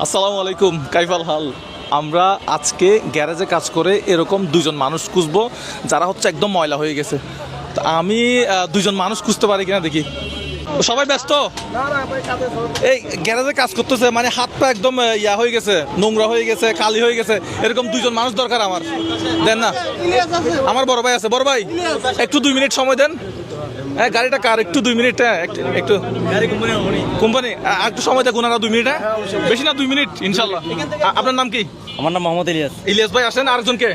আসসালামু আলাইকুম, কাইফাল হাল। আমরা আজকে গ্যারেজে কাজ করে এরকম দুজন মানুষ খুঁজবো যারা হচ্ছে একদম ময়লা হয়ে গেছে। তো আমি দুজন মানুষ খুঁজতে পারি কিনা দেখি। সবাই ব্যস্ত? এই গ্যারেজে কাজ করতেছে, মানে হাত পা একদম ইয়া হয়ে গেছে, নোংরা হয়ে গেছে, কালি হয়ে গেছে। এরকম দুজন মানুষ দরকার আমার। দেন না? আমার বড় ভাই আছে। বড় ভাই, একটু 2 মিনিট সময় দেন। হ্যাঁ, গাড়িটা কার, একটু 2 মিনিট। হ্যাঁ, একটু কোম্পানি একটু সময় দেখুন, আর 2 মিনিট। হ্যাঁ, বেশি না, 2 মিনিট ইনশাল্লাহ। আপনার নাম কি? আমার নাম মোহাম্মদ ইলিয়াস। ইলিয়াস ভাই আসেন। আরেকজনকে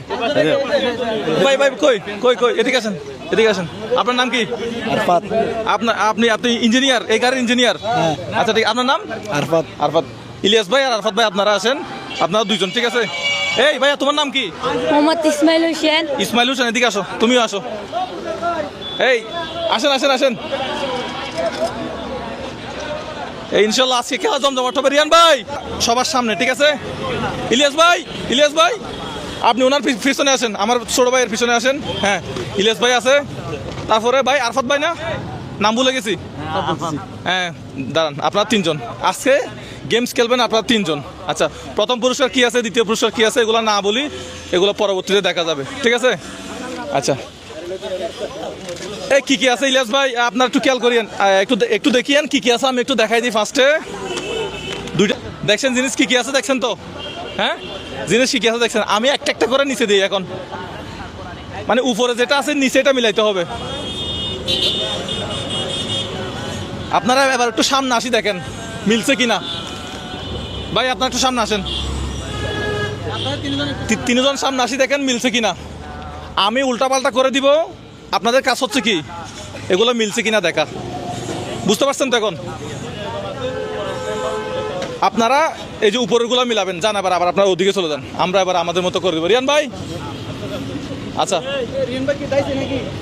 ভাই ভাই কই কই কই এদিকে আসেন, এদিকে আসেন। আপনার নাম কি? আরফাত। আপনি ইঞ্জিনিয়ার, এই গাড়ির ইঞ্জিনিয়ার? আচ্ছা ঠিক। আপনার নাম? আরফাত। আরফাত। ইলিয়াস ভাই আর আরফাত ভাই আপনারা আসেন, আপনারা দুইজন, ঠিক আছে? এই ভাইয়া, তোমার নাম কি? মোহাম্মদ ইসমাইল হোসেন। ইসমাইল হোসেন, এদিকে আসো, তুমিও আসো। এই আসেন আসেন আসেন। এই ইনশাল্লাহ আজকে খেলা জমজমাট হবে। রিয়ান ভাই সবার সামনে, ঠিক আছে? ইলিয়াস ভাই, ইলিয়াস ভাই আপনি ওনার পিছনে আসেন, আমার ছোট ভাইয়ের পিছনে আসেন। হ্যাঁ, ইলিয়াস ভাই আছে, তারপরে ভাই আরফাত ভাই, না নাম ভুলে গেছি। হ্যাঁ দাঁড়ান, আপনার 3 জন আজকে গেমস খেলবেন, আপনার 3 জন। আচ্ছা, প্রথম পুরস্কার কি আছে, দ্বিতীয় পুরস্কার কি আছে, এগুলো না বলি, এগুলো পরবর্তীতে দেখা যাবে, ঠিক আছে? আচ্ছা, এই কি কি আছে ইলিয়াস ভাই আপনার একটু খেয়াল করিয়েন, একটু দেখিয়েন কি কি আছে, আমি একটু দেখাই দিই। ফার্স্টে দুইটা দেখছেন জিনিস কি কি আছে, দেখছেন তো? হ্যাঁ, জিনিস কি কি আছে দেখছেন? আমি একটা একটা করে নিচে দিই এখন, মানে উপরে যেটা আছে নিচে এটা মিলাইতে হবে। আপনারা এবার একটু সামনে আসি, দেখেন মিলছে কিনা। ভাই আপনারা একটু সামনে আসেন, 3 জন সামনে আসি, দেখেন মিলছে কিনা। আমি উল্টাপাল্টা করে দিব, আপনাদের কাজ হচ্ছে কি এগুলো মিলছে কিনা দেখা। বুঝতে পারছেন তো? এখন আপনারা এই যে উপরেরগুলো মিলাবেন, যান এবার আবার আপনারা ওদিকে চলে যান, আমরা এবার আমাদের মতো করে দেবো। রিয়ান ভাই আচ্ছা,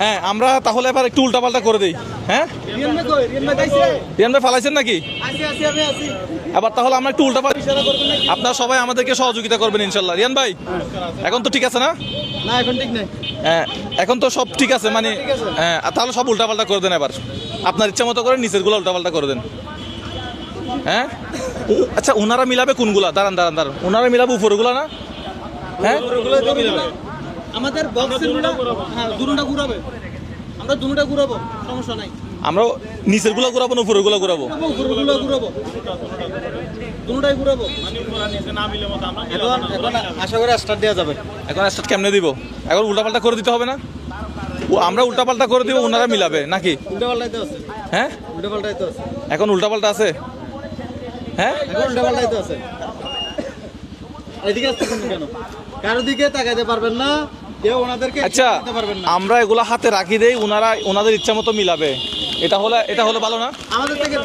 হ্যাঁ আমরা তাহলে এবার একটু উল্টাপাল্টা করে দিই। হ্যাঁ, রিয়ান ভাই ফালাইছেন নাকি? এবার তাহলে আমরা একটু উল্টাপাল্টা, আপনারা সবাই আমাদেরকে সহযোগিতা করবেন ইনশাল্লাহ। রিয়ান ভাই এখন তো ঠিক আছে না? না, এখন ঠিক নেই। হ্যাঁ, এখন তো সব ঠিক আছে, মানে হ্যাঁ, তাহলে সব উল্টাপাল্টা করে দেন এবার, আপনার ইচ্ছা মতো করে নিচেরগুলো উল্টাপাল্টা করে দেন। হ্যাঁ, আচ্ছা ওনারা মিলাবে কোনগুলা? দাঁড়ান দাঁড়ান দাঁড়ান, ওনারা মিলাবে উপরগুলা না? হ্যাঁ, আমাদের বক্সের হ্যাঁ দুটোটা ঘুরাবে, আমরা দুটোটা ঘুরাবো, সমস্যা নাই। আমরা নিচেরগুলো ঘুরাবো না উপরগুলো ঘুরাবো? উপরগুলো ঘুরাবো, দুটোটাই ঘুরাবো। এখন আশা করে স্টার্ট দেওয়া যাবে। এখন স্টার্ট কেমনে দিব? এখন উল্টাপাল্টা করে দিতে হবে না? আমরা উল্টাপাল্টা করে দিব, ওনারা মিলাবে নাকি? উল্টাপাল্টাইতে আছে। হ্যাঁ, উল্টাপাল্টাইতে আছে। এখন উল্টাপাল্টা আছে। হ্যাঁ, এখন উল্টাপাল্টাইতে আছে। এদিকে আসতেছেন কেন? কারো দিকে তাকাইতে পারবেন না, কেউ ওনাদেরকে আচ্ছা দিতে পারবেন না। আমরা এগুলো হাতে রাখি দেই, ওনাদের ইচ্ছা মতো মিলাবে। এটা হলে ভালো না? আমাদের থেকে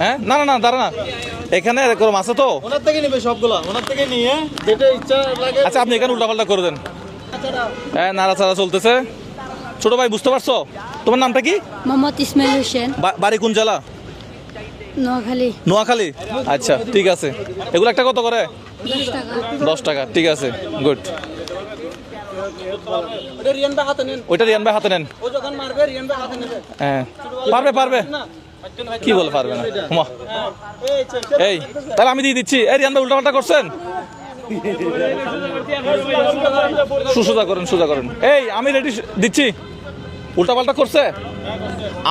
হ্যাঁ, না না না দাঁড়া না, এখানে এরকম আছে তো। ওনার থেকে নেবে সবগুলা, ওনার থেকে নিয়ে যেটা ইচ্ছা লাগে। আচ্ছা, আপনি এখানে উল্টাপাল্টা করে দেন। হ্যাঁ, নাড়াচাড়া চলতেছে। ছোট ভাই বুঝতে পারছো? তোমার নামটা কি? মোহাম্মদ ইসমাইল হোসেন। বাড়ি কোন জেলা? নোয়াখালী। নোয়াখালী। আচ্ছা ঠিক আছে। এগুলো একটা কত করে? 10 টাকা। 10 টাকা, ঠিক আছে, গুড। ওটা রিয়ান ভাই হাতে নেন, ওইটা রিয়ান ভাই হাতে নেন। ও যখন মারবে রিয়ান ভাই হাতে নেবে। হ্যাঁ, পারবে কি বলে পারবে না? হুমা, এই তাহলে আমি দিয়ে দিচ্ছি। এই রিয়ান ভাই উল্টাপাল্টা করছেন, সোজা করেন। এই আমি রেডি দিচ্ছি। উল্টাপাল্টা করছে,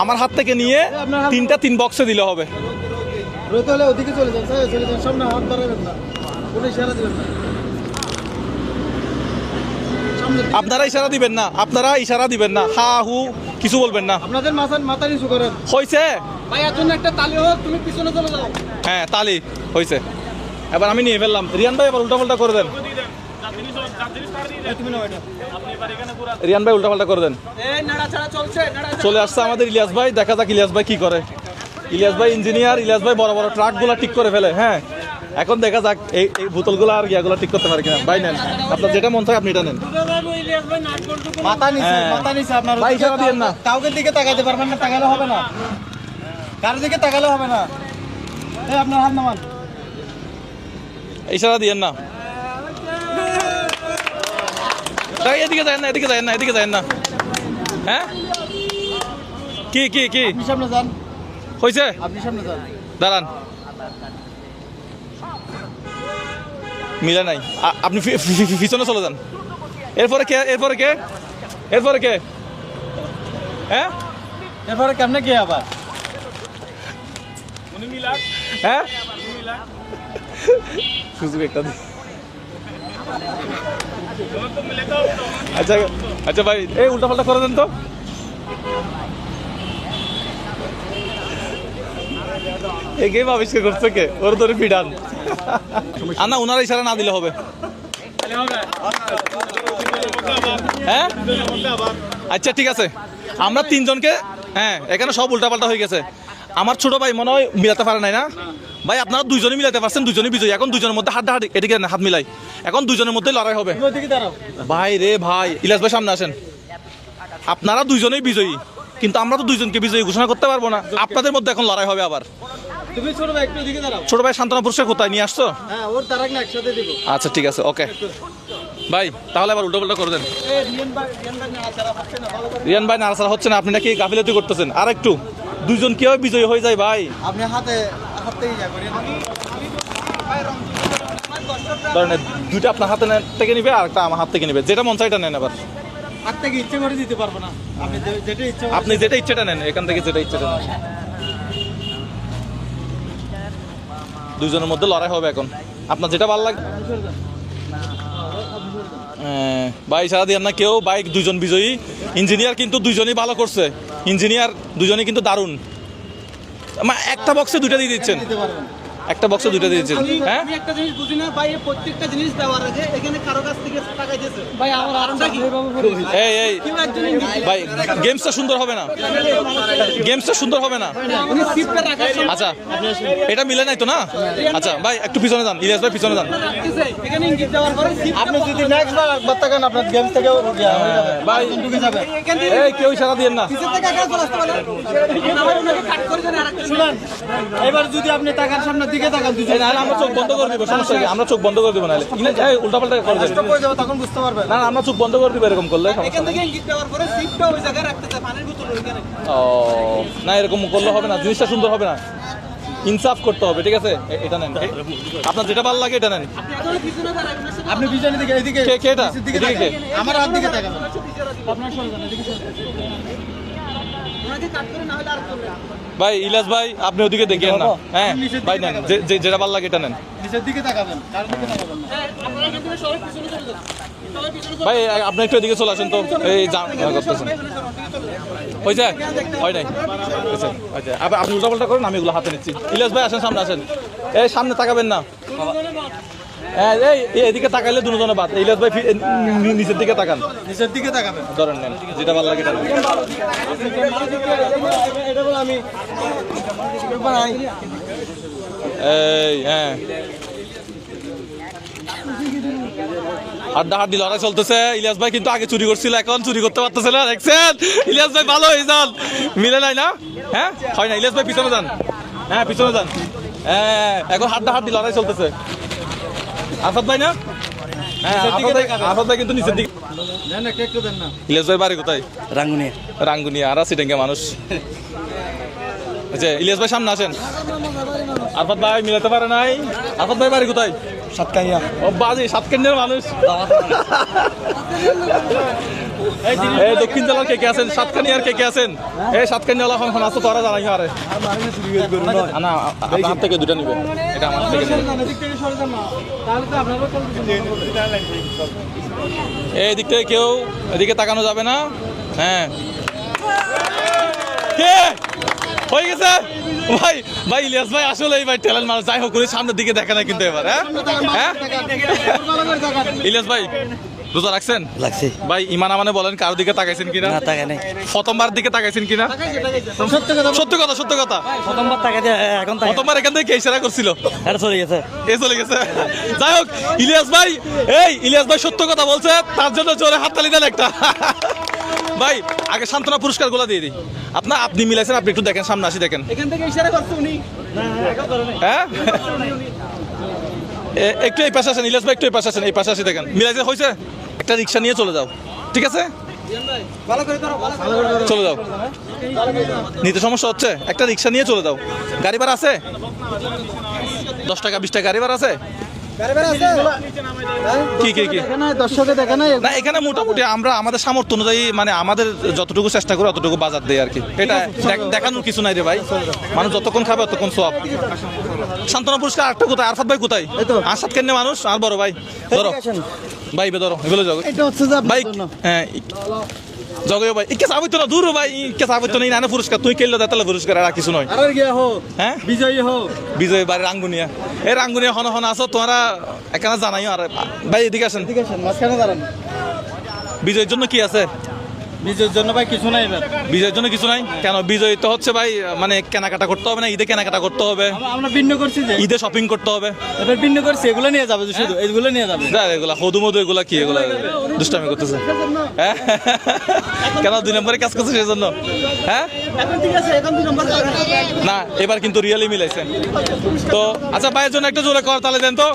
আমার হাত থেকে নিয়ে 3 বক্সে দিলে হবে। রইতে হলে ওদিকে চলে যান, চলে যান, সামনে হাত ধরাবেন না, কোনো ইশারা দিবেন না। আপনারা ইশারা দিবেন না, হা হু কিছু বলবেন না। আপনাদের মাথা নিচু করেন। হয়েছে ভাই এত একটা তালি হোক, তুমি পিছনে চলে যাও। হ্যাঁ, তালি হয়েছে। এবার আমি নিয়ে ফেললাম। রিয়ান ভাই এবার উল্টাপাল্টা করে দেন। রিয়ান ভাই উল্টাপাল্টা করে দেন। চলে আসছে আমাদের ইলিয়াস ভাই, দেখা যাক ইলিয়াস ভাই কি করে। ইলিয়াস ভাই ইঞ্জিনিয়ার, ইলিয়াস ভাই বড় বড় ট্রাকগুলো ঠিক করে ফেলে। হ্যাঁ, এখন দেখা যাক এই বোতলগুলো আর ইয়াগুলো ঠিক করতে পারে কিনা। ভাই নেন, আপনার যেটা মন চায় আপনি এটা নেন। মাথা নিচে আপনার ভাই ইশারা দিয়েন না। কাউকে দিকে তাকাইতে পারবেন না, তাকালে হবে না, কারোর দিকে তাকালে হবে না। এই আপনার হাত নামান, ইশারা দিয়েন না। এদিকে যায় না। হ্যাঁ, কি আপনি সামনে যান, হয়েছে? আপনি সামনে যান। দাঁড়ান, মিলে নাই আপনি পিছনে চলে যান এরপরে কে হ্যাঁ এরপরে কেমনে কি আবার হ্যাঁ সুযোগ একটা দিন। আচ্ছা আচ্ছা ভাই এই উল্টা পাল্টা করে দেন তো এই গেম আবিষ্কার করছে কে ওর ধরে পিডান না ওনারা ইশারা না দিলে হবে হ্যাঁ আচ্ছা ঠিক আছে আমরা তিনজনকে হ্যাঁ এখানে সব উল্টাপাল্টা হয়ে গেছে আমার ছোট ভাই মনে হয় মিলাতে পারে নাই না ভাই আপনারা দুইজনই মিলাতে পারছেন দুইজনই বিজয়ী এখন দুজনের মধ্যে হাত এদিকে হাত মিলাই এখন দুজনের মধ্যে লড়াই হবে ভাই রে ভাই ইলিয়াস ভাই সামনে আসেন আপনারা দুইজনেই বিজয়ী কিন্তু আমরা তো দুইজনকে বিজয়ী ঘোষণা করতে পারবো না আপনাদের মধ্যে এখন লড়াই হবে আবার তুমি ছোট ভাই একটু দিকে দাঁড়াও ছোট ভাই সান্ত্বনা পুরস্কার কোথায় নিয়ে আসছো হ্যাঁ ওর তারাক না একসাথে দিব আচ্ছা ঠিক আছে ওকে ভাই তাহলে আবার উল্টো পাল্টা করে দেন এই রিয়ান ভাই না আচারা হচ্ছে না ভালো করে রিয়ান ভাই নাড়াচাড়া হচ্ছে না আপনি নাকি গাফিলতি করতেছেন আর একটু দুইজন কিভাবে বিজয়ী হয়ে যায় ভাই আপনি হাত থেকে ইয়া করেন ধরেন দুইটা আপনার হাতে থেকে নিবে আর একটা আমার হাত থেকে নিবে যেটা মন চাই এটা নেন আবার হাত থেকে ইচ্ছে করে দিতে পারবো না আপনি যেটা ইচ্ছে আপনি যেটা ইচ্ছেটা নেন এখান থেকে যেটা ইচ্ছেটা নেন দুইজনের মধ্যে লড়াই হবে এখন আপনার যেটা ভালো লাগে ভাই সারা দিয়ে না কেউ বাইক দুজন বিজয়ী ইঞ্জিনিয়ার কিন্তু দুজনই ভালো করছে ইঞ্জিনিয়ার দুজনই কিন্তু দারুণ একটা বক্সে দুইটা দিয়ে দিচ্ছেন দিতে পারবেন একটা বক্সে দুইটা দিয়ে দিচ্ছেন হ্যাঁ আমি একটা জিনিস বুঝি না ভাই প্রত্যেকটা জিনিস দেওয়ার আগে এখানে কারো কাছ থেকে টাকা দিয়েছে ভাই আমার আরামটা কি এই কেউ একজন ভাই গেমসটা সুন্দর হবে না গেমসটা সুন্দর হবে না উনি সিটটা রাখার সময় আচ্ছা এটা মিলে নাই তো না আচ্ছা ভাই একটু পিছনে যান ইলিয়াস ভাই পিছনে যান রাখতেছে এখানে ইঙ্গিত দেওয়ার পরে আপনি যদি নেক্সট বার একবার তাকান আপনার গেমস থেকে ভাই ঢুকে যাবে এখান থেকে এই কেউ ইশারা দিয়েন না নিচের থেকে আগে চলে আসতে পারে আমার ওনাকে কাট করে দেন আরেকটা শুনুন এবার যদি আপনি টাকার সামনে দিকে তাকান এই নাহলে আমরা চোখ বন্ধ করে দিব সমস্যা কি আমরা চোখ বন্ধ করে দিব নাহলে এই উল্টা পাল্টা করে দেন হয়ে যাবে তখন বুঝতে পারবেন না আমরা চোখ বন্ধ করে দিব এরকম করলে সমস্যা এখান নেই। থেকে ইঙ্গিত দেওয়ার পরে সিটটা ওই জায়গায় রাখতে চায় পানির বোতল ওইখানে ও না এরকম করলে হবে না জিনিসটা সুন্দর হবে না ইনসাফ করতে হবে ঠিক আছে এটা নেন আপনার যেটা ভালো লাগে এটা নেন আপনি এখন পিছনে দাঁড়াবেন আপনি পিছনের দিকে এদিকে কে কে এটা নিচের দিকে এদিকে কে? তাকান। আমার হাত দিকে তাকাবেন আপনার সরে যান এদিকে সরে যান ওনাকে কাট করে না হলে আর করবেন ভাই ইলাস ভাই আপনি ওদিকে দেখেন না হ্যাঁ ভাই নেন যেটা ভালো লাগে এটা নেন নিচের দিকে তাকাবেন কার দিকে তাকাবেন না। আপনারা কিন্তু সবাই পিছনে চলে যান সবাই পিছনে চলে ভাই আপনি একটু এদিকে চলে আসেন তো এই জাম করতেছেন ওই যে হয় নাই আচ্ছা আচ্ছা আপনি উল্টা পাল্টা করেন আমি এগুলো হাতে নিচ্ছি ইলিয়াস ভাই আসেন সামনে আসেন এই সামনে তাকাবেন না হ্যাঁ এই এদিকে তাকাইলে দুজনে বাদ ইলিয়াস ভাই নিচের দিকে তাকান নিচের দিকে তাকাবেন ধরেন নেন যেটা ভালো লাগে এটা নেন। এটা বলে আমি এই হ্যাঁ হাড্ডি লড়াই চলতেছে ইলিয়াস ভাই কিন্তু আগে চুরি করছিল এখন চুরি করতে পারতেছে না দেখছেন ইলিয়াস ভাই ভালো হয়ে যান মিলে নাই না হ্যাঁ হয় না ইলিয়াস ভাই পিছনে যান হ্যাঁ পিছনে যান হ্যাঁ এখন হাড্ডি লড়াই চলতেছে আসাদ ভাই না হ্যাঁ আসাদ ভাই কিন্তু নিচের দিকে দেন না একটু দেন না ইলিয়াস ভাই বাড়ি কোথায় রাঙ্গুনিয়া রাঙ্গুনিয়া আর সিটেঙ্গে মানুষ আচ্ছা ইলিয়াস ভাই সামনে আসেন আরফাত ভাই মিলাতে পারে নাই আরফাত ভাই বাড়ি কোথায় সাতকাইয়া ও বাজি সাতকেন্দ্রের মানুষ এই দক্ষিণ জেলার কে কে আছেন সাতকানিয়ার কে কে আছেন এই সাতকানিয়ালা এখন আছে তোরা জানাই আরে না আপনার হাত থেকে দুটা নিবে এটা আমার থেকে নিবে এদিক থেকে সরে যান না তাহলে তো আপনারও এই দিক থেকে কেউ এদিকে তাকানো যাবে না হ্যাঁ কে হয়ে গেছে ভাই ভাই ইলিয়াস ভাই আসলে ভাই ট্যালেন্ট মানুষ যাই হোক করে সামনের দিকে দেখে না কিন্তু এবার হ্যাঁ হ্যাঁ ইলিয়াস ভাই রোজা রাখছেন লাগছে ভাই ইমান আমানে বলেন কার দিকে তাকাইছেন কিনা না তাকাই নাই প্রথমবার দিকে তাকাইছেন কিনা সত্য কথা প্রথমবার তাকাই দিয়ে এখন তাকাই প্রথমবার এখান থেকে কে ইশারা করছিল এটা চলে গেছে এ চলে গেছে যাই হোক ইলিয়াস ভাই সত্য কথা বলছে তার জন্য জোরে হাততালি দেন একটা ভাই আগে সান্ত্বনা পুরস্কার গুলা দিয়ে দিই আপনি মিলাইছেন আপনি একটু দেখেন সামনে আসি দেখেন এখান থেকে ইশারা করছে উনি হ্যাঁ একটু এই পাশে আসেন ইলিয়াস ভাই একটু এই পাশে আসেন এই পাশে আসি দেখেন মিলাইছে হয়েছে একটা রিক্সা নিয়ে চলে যাও ঠিক আছে ভালো করে ধরো ভালো করে চলে যাও নিতে সমস্যা হচ্ছে একটা রিক্সা নিয়ে চলে যাও গাড়ি ভাড়া আছে 10 টাকা 20 টাকা গাড়ি ভাড়া আছে কি কি কি দেখে না দর্শকে দেখে না না এখানে মোটামুটি আমরা আমাদের সামর্থ্য অনুযায়ী মানে আমাদের যতটুকু চেষ্টা করি অতটুকু বাজার দেই আর কি এটা দেখানোর কিছু নাই রে ভাই মানুষ যতক্ষণ খাবে ততক্ষণ সব সান্ত্বনা পুরস্কার আরেকটা কোথায় আরফাত ভাই কোথায় আসাদ কেন্দ্রে মানুষ আর বড় ভাই ধরো ভাই ধরো এগুলো জগ এটা হচ্ছে যে ভাই হ্যাঁ জগয় ভাই ইকে সাবিত না দূর ভাই ইকে সাবিত নেই না পুরস্কার তুই কেল্লো দেতালে পুরস্কার আর কিছু নয় আর গিয়া হো হ্যাঁ বিজয়ী হো বিজয় বাড়ি রাঙ্গুনিয়া এই রাঙ্গুনিয়া হন হন আসো তোমরা এখানে জানাইও আর ভাই এদিকে আসেন ঠিক আছে মাঝখানে দাঁড়ান বিজয়ের জন্য কি আছে বিজয়ের জন্য ভাই কিছু নাই এবার বিজয়ের জন্য কিছু নাই কেন বিজয় তো হচ্ছে ভাই মানে কেনাকাটা করতে হবে না ঈদে কেনাকাটা করতে হবে আমরা ভিন্ন করছি যে ঈদে শপিং করতে হবে এবার ভিন্ন করছি এগুলো নিয়ে যাবে শুধু এগুলো নিয়ে যাবে যা এগুলা হদু মধু এগুলা কি এগুলা দুষ্টামি করতেছে হ্যাঁ কেন 2 নম্বরে কাজ করছে সেই জন্য হ্যাঁ এখন ঠিক আছে এখন 2 নম্বর না এবার কিন্তু রিয়েলি মিলাইছে তো আচ্ছা ভাইয়ের জন্য একটা জোরে কর তাহলে দেন তো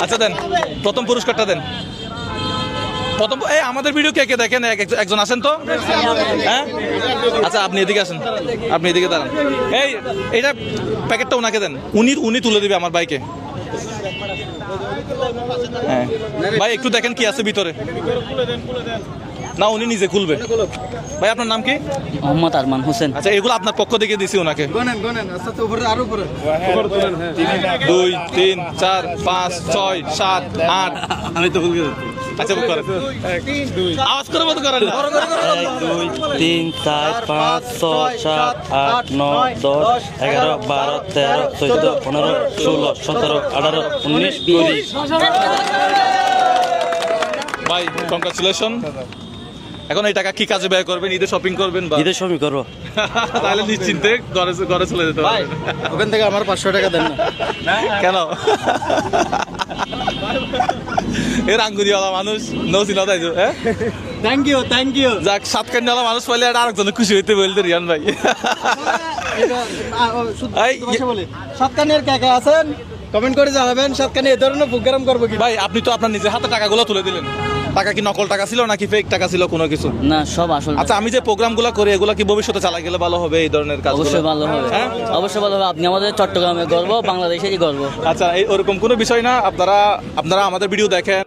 আচ্ছা দেন প্রথম পুরস্কারটা দেন প্রথম এই আমাদের ভিডিও কে কে দেখেন একজন আসেন তো হ্যাঁ আচ্ছা আপনি এদিকে আসেন আপনি এদিকে দাঁড়ান এই এইটা প্যাকেটটা ওনাকে দেন উনি তুলে দিবে আমার বাইকে হ্যাঁ ভাই একটু দেখেন কি আছে ভিতরে না উনি নিজে খুলবে ভাই আপনার নাম কি মোহাম্মদ আরমান হোসেন আচ্ছা এগুলো আপনার পক্ষ থেকে দিছি ওনাকে গনেন আচ্ছা তো উপরে আরো উপরে 2 3 4 5 6 7 8 আমি তো ভুল গেছি আচ্ছা বুক করেন আওয়াজ করে মতো করেন না 1 2 3 4 5 6 7 8 9 10 11 12 13 14 15 16 17 18 19 20 ভাই কংগ্রাচুলেশন এখন এই টাকা কি কাজে ব্যয় করবেন ঈদে শপিং করবেন বা ঈদের সময় করবো তাহলে নিশ্চিন্তে ঘরে চলে যেতে ভাই পারবেন ওখান থেকে আমার 500 টাকা দেন না কেন এর আঙ্গুরিওয়ালা মানুষ নৌসিনা তাই তো হ্যাঁ থ্যাংক ইউ যাক সাতকান্ডিওয়ালা মানুষ পাইলে আর আরেকজন খুশি হইতে বলতে রিয়ান ভাই এই, বলি সাতকানের কে কে আছেন কমেন্ট করে জানাবেন সাতকানি এই ধরনের প্রোগ্রাম করবো কি ভাই আপনি তো আপনার নিজের হাতে টাকাগুলো তুলে দিলেন টাকা কি নকল টাকা ছিল নাকি ফেক টাকা ছিল কোনো কিছু না সব আসল আচ্ছা আমি যে প্রোগ্রামগুলো করি এগুলো কি ভবিষ্যতে চালাই গেলে ভালো হবে এই ধরনের কাজ অবশ্যই ভালো হবে হ্যাঁ অবশ্যই ভালো হবে আপনি আমাদের চট্টগ্রামে গর্ব বাংলাদেশেরই গর্ব আচ্ছা এই ওরকম কোনো বিষয় না আপনারা আমাদের ভিডিও দেখেন